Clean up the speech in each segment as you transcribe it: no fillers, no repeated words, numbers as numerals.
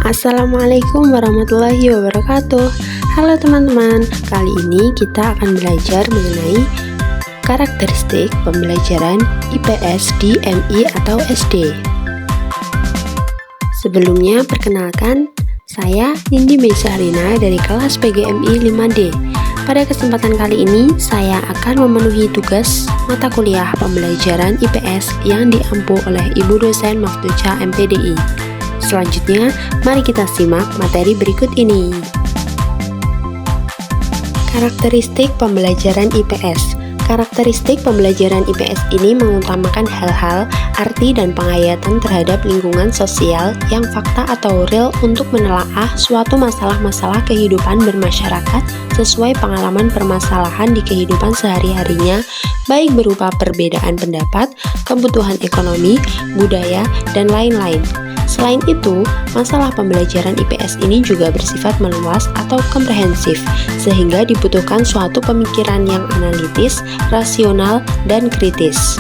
Assalamualaikum warahmatullahi wabarakatuh. Halo teman-teman, kali ini kita akan belajar mengenai karakteristik pembelajaran IPS di MI atau SD. Sebelumnya, perkenalkan, saya Nindi Mesahrina dari kelas PGMI 5D. Pada kesempatan kali ini, saya akan memenuhi tugas mata kuliah pembelajaran IPS yang diampu oleh Ibu dosen Maftucha MPDI. Selanjutnya, mari kita simak materi berikut ini. Karakteristik pembelajaran IPS. Karakteristik pembelajaran IPS ini mengutamakan hal-hal, arti, dan penghayatan terhadap lingkungan sosial yang fakta atau real untuk menelaah suatu masalah-masalah kehidupan bermasyarakat sesuai pengalaman permasalahan di kehidupan sehari-harinya, baik berupa perbedaan pendapat, kebutuhan ekonomi, budaya, dan lain-lain. Selain itu, masalah pembelajaran IPS ini juga bersifat meluas atau komprehensif, sehingga dibutuhkan suatu pemikiran yang analitis, rasional, dan kritis.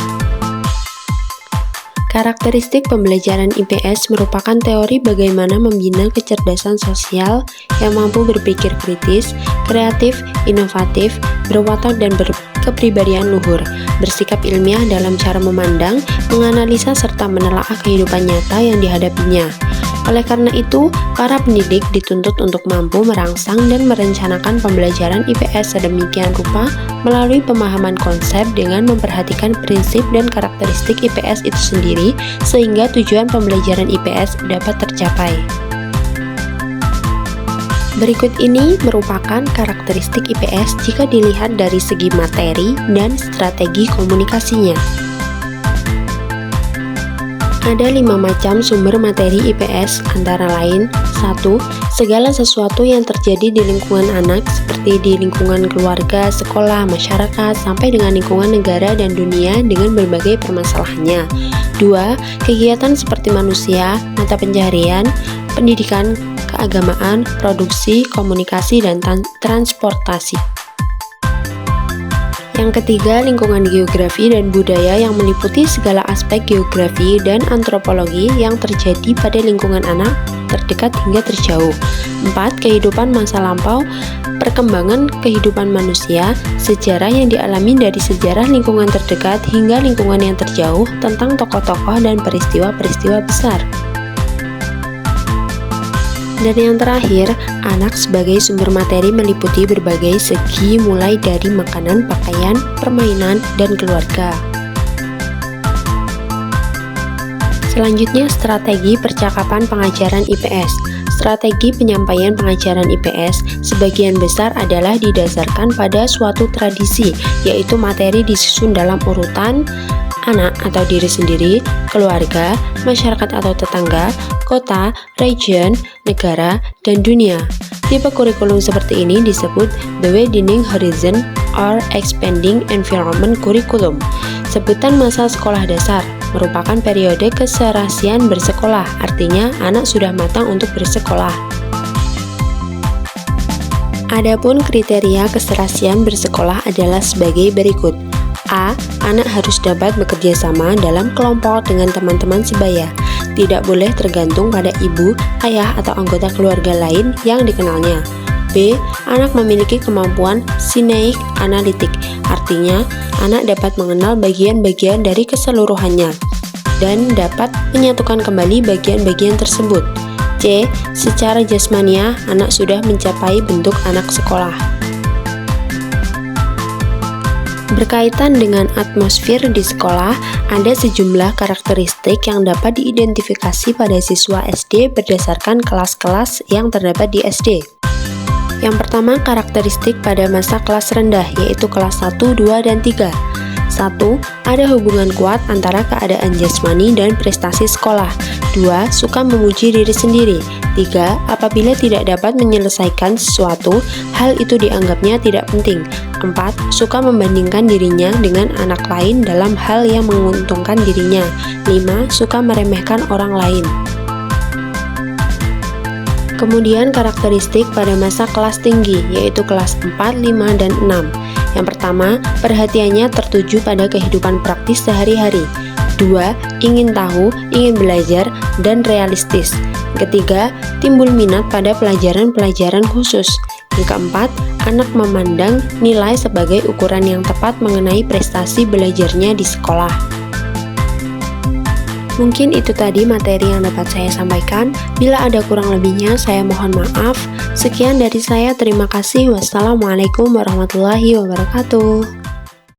Karakteristik pembelajaran IPS merupakan teori bagaimana membina kecerdasan sosial yang mampu berpikir kritis, kreatif, inovatif, berwatak dan berkepribadian luhur, bersikap ilmiah dalam cara memandang, menganalisa, serta menelaah kehidupan nyata yang dihadapinya. Oleh karena itu, para pendidik dituntut untuk mampu merangsang dan merencanakan pembelajaran IPS sedemikian rupa melalui pemahaman konsep dengan memperhatikan prinsip dan karakteristik IPS itu sendiri, sehingga tujuan pembelajaran IPS dapat tercapai. Berikut ini merupakan karakteristik IPS jika dilihat dari segi materi dan strategi komunikasinya. Ada 5 macam sumber materi IPS, antara lain 1. Segala sesuatu yang terjadi di lingkungan anak, seperti di lingkungan keluarga, sekolah, masyarakat, sampai dengan lingkungan negara dan dunia dengan berbagai permasalahannya. 2. Kegiatan seperti manusia, mata pencaharian, pendidikan, keagamaan, produksi, komunikasi, dan transportasi. Yang ketiga, lingkungan geografi dan budaya yang meliputi segala aspek geografi dan antropologi yang terjadi pada lingkungan anak, terdekat hingga terjauh. 4. Kehidupan masa lampau, perkembangan kehidupan manusia, sejarah yang dialami dari sejarah lingkungan terdekat hingga lingkungan yang terjauh, tentang tokoh-tokoh dan peristiwa-peristiwa besar. Dan yang terakhir, anak sebagai sumber materi meliputi berbagai segi mulai dari makanan, pakaian, permainan, dan keluarga. Selanjutnya, strategi percakapan pengajaran IPS. Strategi penyampaian pengajaran IPS sebagian besar adalah didasarkan pada suatu tradisi, yaitu materi disusun dalam urutan anak atau diri sendiri, keluarga, masyarakat atau tetangga, kota, region, negara, dan dunia. Tipe kurikulum seperti ini disebut the widening horizon or expanding environment curriculum. Sebutan masa sekolah dasar merupakan periode keserasian bersekolah, artinya anak sudah matang untuk bersekolah. Adapun kriteria keserasian bersekolah adalah sebagai berikut. A. Anak harus dapat bekerja sama dalam kelompok dengan teman-teman sebaya. Tidak boleh tergantung pada ibu, ayah, atau anggota keluarga lain yang dikenalnya. B. Anak memiliki kemampuan sineik analitik. Artinya, anak dapat mengenal bagian-bagian dari keseluruhannya dan dapat menyatukan kembali bagian-bagian tersebut. C. Secara jasmania, anak sudah mencapai bentuk anak sekolah. Berkaitan dengan atmosfer di sekolah, ada sejumlah karakteristik yang dapat diidentifikasi pada siswa SD berdasarkan kelas-kelas yang terdapat di SD. Yang pertama, karakteristik pada masa kelas rendah, yaitu kelas 1, 2, dan 3. 1. Ada hubungan kuat antara keadaan jasmani dan prestasi sekolah. 2. Suka memuji diri sendiri. 3. Apabila tidak dapat menyelesaikan sesuatu, hal itu dianggapnya tidak penting. 4. Suka membandingkan dirinya dengan anak lain dalam hal yang menguntungkan dirinya. 5. Suka meremehkan orang lain. Kemudian karakteristik pada masa kelas tinggi, yaitu kelas 4, 5, dan 6. Yang pertama, perhatiannya tertuju pada kehidupan praktis sehari-hari. 2. Ingin tahu, ingin belajar, dan realistis. Ketiga, timbul minat pada pelajaran-pelajaran khusus. Yang keempat, anak memandang nilai sebagai ukuran yang tepat mengenai prestasi belajarnya di sekolah. Mungkin itu tadi materi yang dapat saya sampaikan. Bila ada kurang lebihnya, saya mohon maaf. Sekian dari saya, terima kasih. Wassalamualaikum warahmatullahi wabarakatuh.